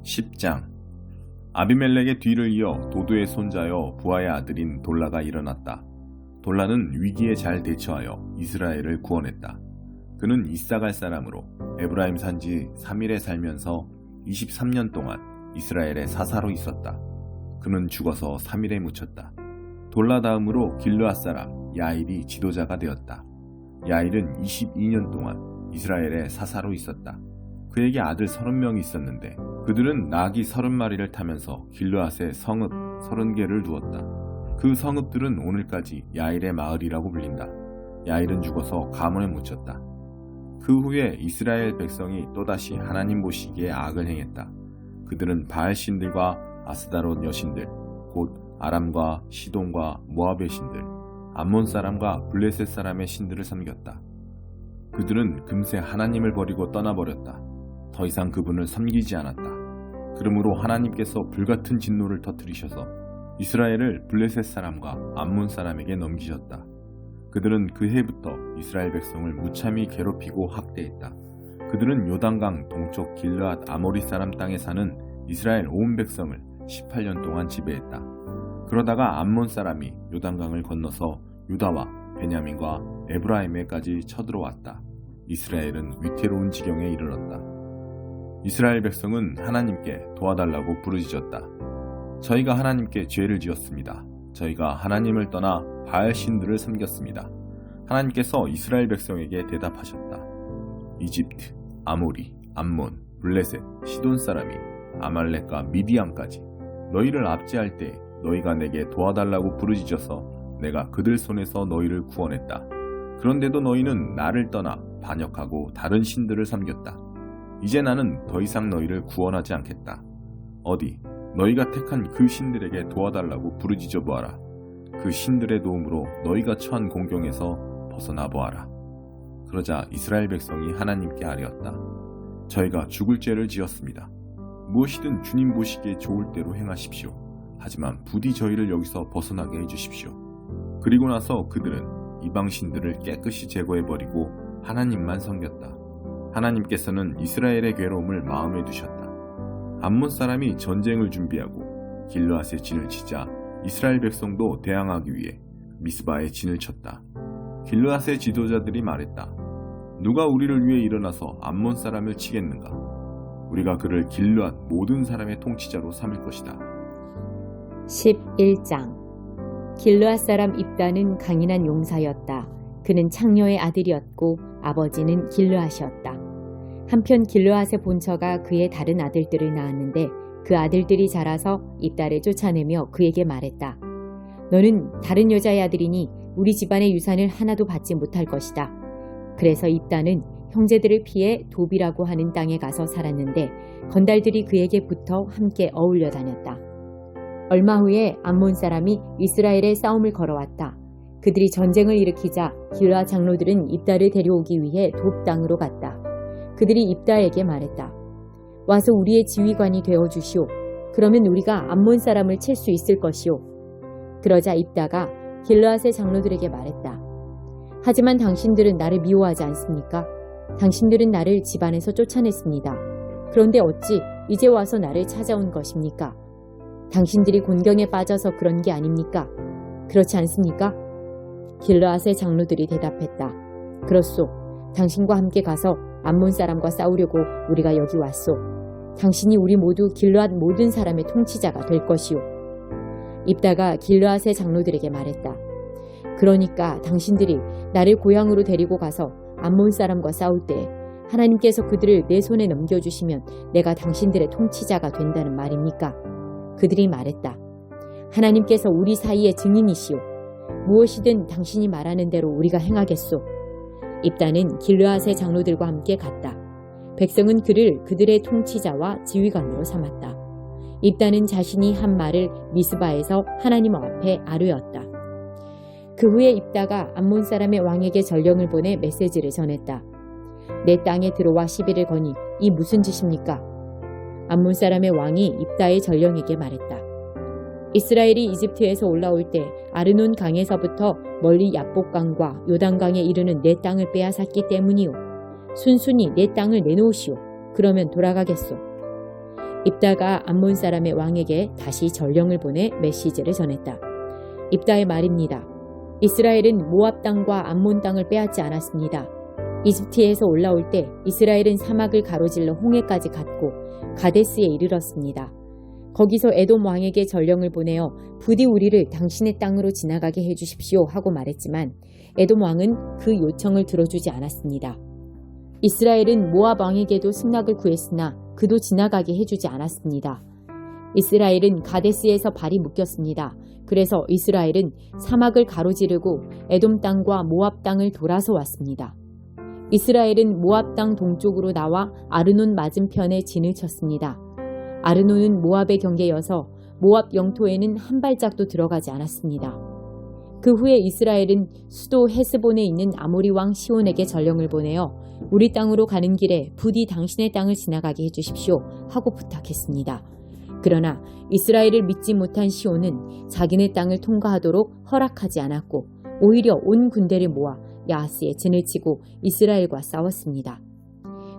10장. 아비멜렉의 뒤를 이어 도도의 손자여 부하의 아들인 돌라가 일어났다. 돌라는 위기에 잘 대처하여 이스라엘을 구원했다. 그는 이사갈 사람으로 에브라임 산지 3일에 살면서 23년 동안 이스라엘의 사사로 있었다. 그는 죽어서 3일에 묻혔다. 돌라 다음으로 길르앗 사람 야일이 지도자가 되었다. 야일은 22년 동안 이스라엘의 사사로 있었다. 그에게 아들 30명이 있었는데 그들은 나귀 30마리를 타면서 길르앗에 성읍 30개를 두었다. 그 성읍들은 오늘까지 야일의 마을이라고 불린다. 야일은 죽어서 가문에 묻혔다. 그 후에 이스라엘 백성이 또다시 하나님 보시기에 악을 행했다. 그들은 바알 신들과 아스다롯 여신들, 곧 아람과 시돈과 모압의 신들, 암몬 사람과 블레셋 사람의 신들을 섬겼다. 그들은 금세 하나님을 버리고 떠나버렸다. 더 이상 그분을 섬기지 않았다. 그러므로 하나님께서 불같은 진노를 터뜨리셔서 이스라엘을 블레셋 사람과 암몬 사람에게 넘기셨다. 그들은 그 해부터 이스라엘 백성을 무참히 괴롭히고 학대했다. 그들은 요단강 동쪽 길르앗 아모리 사람 땅에 사는 이스라엘 온 백성을 18년 동안 지배했다. 그러다가 암몬 사람이 요단강을 건너서 유다와 베냐민과 에브라임에까지 쳐들어왔다. 이스라엘은 위태로운 지경에 이르렀다. 이스라엘 백성은 하나님께 도와달라고 부르짖었다. 저희가 하나님께 죄를 지었습니다. 저희가 하나님을 떠나 바알 신들을 섬겼습니다. 하나님께서 이스라엘 백성에게 대답하셨다. 이집트, 아모리, 암몬, 블레셋, 시돈 사람이 아말렉과 미디안까지 너희를 압제할 때 너희가 내게 도와달라고 부르짖어서 내가 그들 손에서 너희를 구원했다. 그런데도 너희는 나를 떠나 반역하고 다른 신들을 섬겼다. 이제 나는 더 이상 너희를 구원하지 않겠다. 어디 너희가 택한 그 신들에게 도와달라고 부르짖어 보아라. 그 신들의 도움으로 너희가 처한 공경에서 벗어나 보아라. 그러자 이스라엘 백성이 하나님께 아뢰었다. 저희가 죽을 죄를 지었습니다. 무엇이든 주님 보시기에 좋을 대로 행하십시오. 하지만 부디 저희를 여기서 벗어나게 해주십시오. 그리고 나서 그들은 이방 신들을 깨끗이 제거해버리고 하나님만 섬겼다. 하나님께서는 이스라엘의 괴로움을 마음에 두셨다. 암몬 사람이 전쟁을 준비하고 길르앗에 진을 치자 이스라엘 백성도 대항하기 위해 미스바에 진을 쳤다. 길르앗의 지도자들이 말했다. 누가 우리를 위해 일어나서 암몬 사람을 치겠는가? 우리가 그를 길르앗 모든 사람의 통치자로 삼을 것이다. 11장. 길르앗 사람 입다는 강인한 용사였다. 그는 창녀의 아들이었고 아버지는 길르앗이었다. 한편 길르앗의 본처가 그의 다른 아들들을 낳았는데 그 아들들이 자라서 입다를 쫓아내며 그에게 말했다. 너는 다른 여자의 아들이니 우리 집안의 유산을 하나도 받지 못할 것이다. 그래서 입다는 형제들을 피해 도비라고 하는 땅에 가서 살았는데 건달들이 그에게 붙어 함께 어울려 다녔다. 얼마 후에 암몬 사람이 이스라엘에 싸움을 걸어왔다. 그들이 전쟁을 일으키자 길르앗 장로들은 입다를 데려오기 위해 돕 땅으로 갔다. 그들이 입다에게 말했다. 와서 우리의 지휘관이 되어주시오. 그러면 우리가 암몬 사람을 칠 수 있을 것이오. 그러자 입다가 길르앗의 장로들에게 말했다. 하지만 당신들은 나를 미워하지 않습니까? 당신들은 나를 집안에서 쫓아냈습니다. 그런데 어찌 이제 와서 나를 찾아온 것입니까? 당신들이 곤경에 빠져서 그런 게 아닙니까? 그렇지 않습니까? 길르앗의 장로들이 대답했다. 그렇소. 당신과 함께 가서 암몬 사람과 싸우려고 우리가 여기 왔소. 당신이 우리 모두 길르앗 모든 사람의 통치자가 될 것이오. 입다가 길르앗의 장로들에게 말했다. 그러니까 당신들이 나를 고향으로 데리고 가서 암몬 사람과 싸울 때 하나님께서 그들을 내 손에 넘겨주시면 내가 당신들의 통치자가 된다는 말입니까? 그들이 말했다. 하나님께서 우리 사이의 증인이시오. 무엇이든 당신이 말하는 대로 우리가 행하겠소. 입다는 길르앗의 장로들과 함께 갔다. 백성은 그를 그들의 통치자와 지휘관으로 삼았다. 입다는 자신이 한 말을 미스바에서 하나님 앞에 아뢰었다. 그 후에 입다가 암몬 사람의 왕에게 전령을 보내 메시지를 전했다. 내 땅에 들어와 시비를 거니 이 무슨 짓입니까? 암몬 사람의 왕이 입다의 전령에게 말했다. 이스라엘이 이집트에서 올라올 때 아르논 강에서부터 멀리 야복강과 요단강에 이르는 내 땅을 빼앗았기 때문이오. 순순히 내 땅을 내놓으시오. 그러면 돌아가겠소. 입다가 암몬 사람의 왕에게 다시 전령을 보내 메시지를 전했다. 입다의 말입니다. 이스라엘은 모압 땅과 암몬 땅을 빼앗지 않았습니다. 이집트에서 올라올 때 이스라엘은 사막을 가로질러 홍해까지 갔고 가데스에 이르렀습니다. 거기서 에돔 왕에게 전령을 보내어 부디 우리를 당신의 땅으로 지나가게 해주십시오 하고 말했지만 에돔 왕은 그 요청을 들어주지 않았습니다. 이스라엘은 모압 왕에게도 승낙을 구했으나 그도 지나가게 해주지 않았습니다. 이스라엘은 가데스에서 발이 묶였습니다. 그래서 이스라엘은 사막을 가로지르고 에돔 땅과 모압 땅을 돌아서 왔습니다. 이스라엘은 모압 땅 동쪽으로 나와 아르논 맞은편에 진을 쳤습니다. 아르논은 모압의 경계여서 모압 영토에는 한 발짝도 들어가지 않았습니다. 그 후에 이스라엘은 수도 헤스본에 있는 아모리 왕 시온에게 전령을 보내어 우리 땅으로 가는 길에 부디 당신의 땅을 지나가게 해주십시오 하고 부탁했습니다. 그러나 이스라엘을 믿지 못한 시온은 자기네 땅을 통과하도록 허락하지 않았고 오히려 온 군대를 모아 야하스에 진을 치고 이스라엘과 싸웠습니다.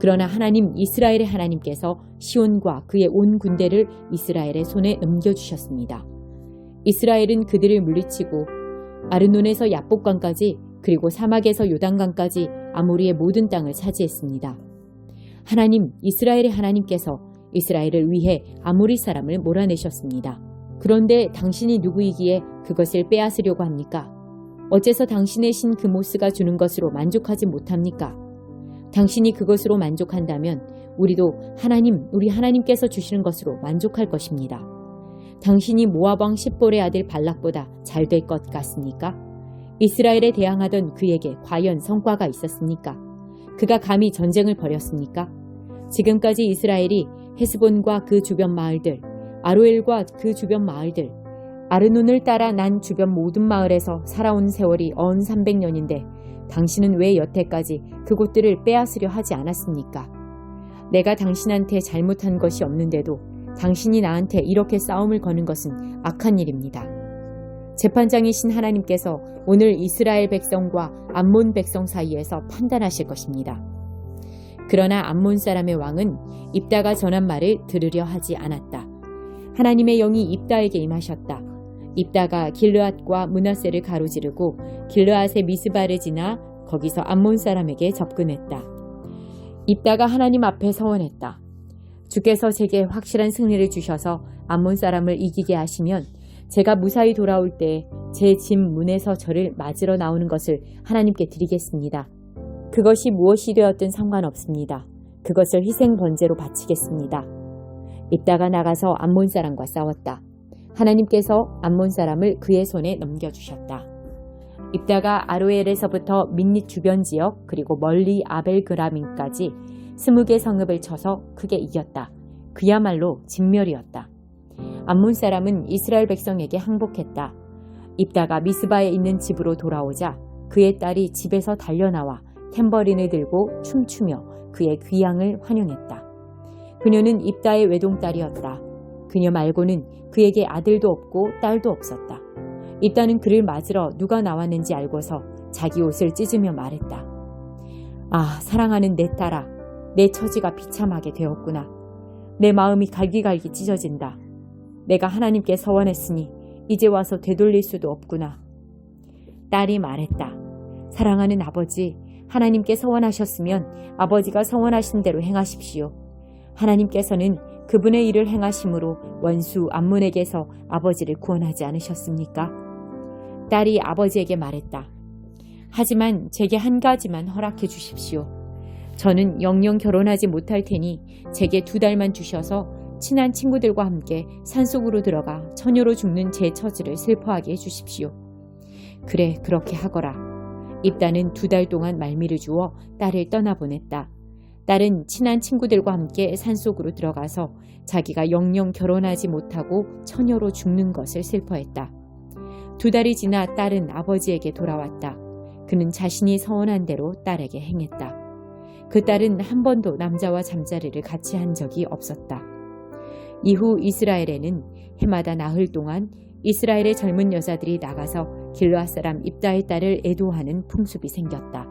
그러나 하나님 이스라엘의 하나님께서 시온과 그의 온 군대를 이스라엘의 손에 넘겨주셨습니다. 이스라엘은 그들을 물리치고 아르논에서 야복강까지 그리고 사막에서 요단강까지 아모리의 모든 땅을 차지했습니다. 하나님 이스라엘의 하나님께서 이스라엘을 위해 아모리 사람을 몰아내셨습니다. 그런데 당신이 누구이기에 그것을 빼앗으려고 합니까? 어째서 당신의 신 그모스가 주는 것으로 만족하지 못합니까? 당신이 그것으로 만족한다면 우리도 우리 하나님께서 주시는 것으로 만족할 것입니다. 당신이 모압 왕 십볼의 아들 발락보다 잘 될 것 같습니까? 이스라엘에 대항하던 그에게 과연 성과가 있었습니까? 그가 감히 전쟁을 벌였습니까? 지금까지 이스라엘이 헤스본과 그 주변 마을들, 아로엘과 그 주변 마을들, 아르논을 따라 난 주변 모든 마을에서 살아온 세월이 언 300년인데 당신은 왜 여태까지 그곳들을 빼앗으려 하지 않았습니까? 내가 당신한테 잘못한 것이 없는데도 당신이 나한테 이렇게 싸움을 거는 것은 악한 일입니다. 재판장이신 하나님께서 오늘 이스라엘 백성과 암몬 백성 사이에서 판단하실 것입니다. 그러나 암몬 사람의 왕은 입다가 전한 말을 들으려 하지 않았다. 하나님의 영이 입다에게 임하셨다. 입다가 길르앗과 므낫세를 가로지르고 길르앗의 미스바를 지나 거기서 암몬 사람에게 접근했다. 입다가 하나님 앞에 서원했다. 주께서 제게 확실한 승리를 주셔서 암몬 사람을 이기게 하시면 제가 무사히 돌아올 때 제 집 문에서 저를 맞으러 나오는 것을 하나님께 드리겠습니다. 그것이 무엇이 되었든 상관없습니다. 그것을 희생 번제로 바치겠습니다. 입다가 나가서 암몬 사람과 싸웠다. 하나님께서 암몬 사람을 그의 손에 넘겨주셨다. 입다가 아로엘에서부터 민닛 주변 지역 그리고 멀리 아벨그라민까지 20개 성읍을 쳐서 크게 이겼다. 그야말로 진멸이었다. 암몬 사람은 이스라엘 백성에게 항복했다. 입다가 미스바에 있는 집으로 돌아오자 그의 딸이 집에서 달려나와 탬버린을 들고 춤추며 그의 귀향을 환영했다. 그녀는 입다의 외동딸이었다. 그녀 말고는 그에게 아들도 없고 딸도 없었다. 입다는 그를 맞으러 누가 나왔는지 알고서 자기 옷을 찢으며 말했다. 아, 사랑하는 내 딸아, 내 처지가 비참하게 되었구나. 내 마음이 갈기갈기 찢어진다. 내가 하나님께 서원했으니 이제 와서 되돌릴 수도 없구나. 딸이 말했다. 사랑하는 아버지, 하나님께 서원하셨으면 아버지가 서원하신 대로 행하십시오. 하나님께서는 그분의 일을 행하심으로 원수 암몬에게서 아버지를 구원하지 않으셨습니까? 딸이 아버지에게 말했다. 하지만 제게 한 가지만 허락해 주십시오. 저는 영영 결혼하지 못할 테니 제게 2달만 주셔서 친한 친구들과 함께 산속으로 들어가 처녀로 죽는 제 처지를 슬퍼하게 해주십시오. 그래, 그렇게 하거라. 입다는 2달 동안 말미를 주어 딸을 떠나보냈다. 딸은 친한 친구들과 함께 산속으로 들어가서 자기가 영영 결혼하지 못하고 처녀로 죽는 것을 슬퍼했다. 2달이 지나 딸은 아버지에게 돌아왔다. 그는 자신이 서원한 대로 딸에게 행했다. 그 딸은 한 번도 남자와 잠자리를 같이 한 적이 없었다. 이후 이스라엘에는 해마다 나흘 동안 이스라엘의 젊은 여자들이 나가서 길르앗 사람 입다의 딸을 애도하는 풍습이 생겼다.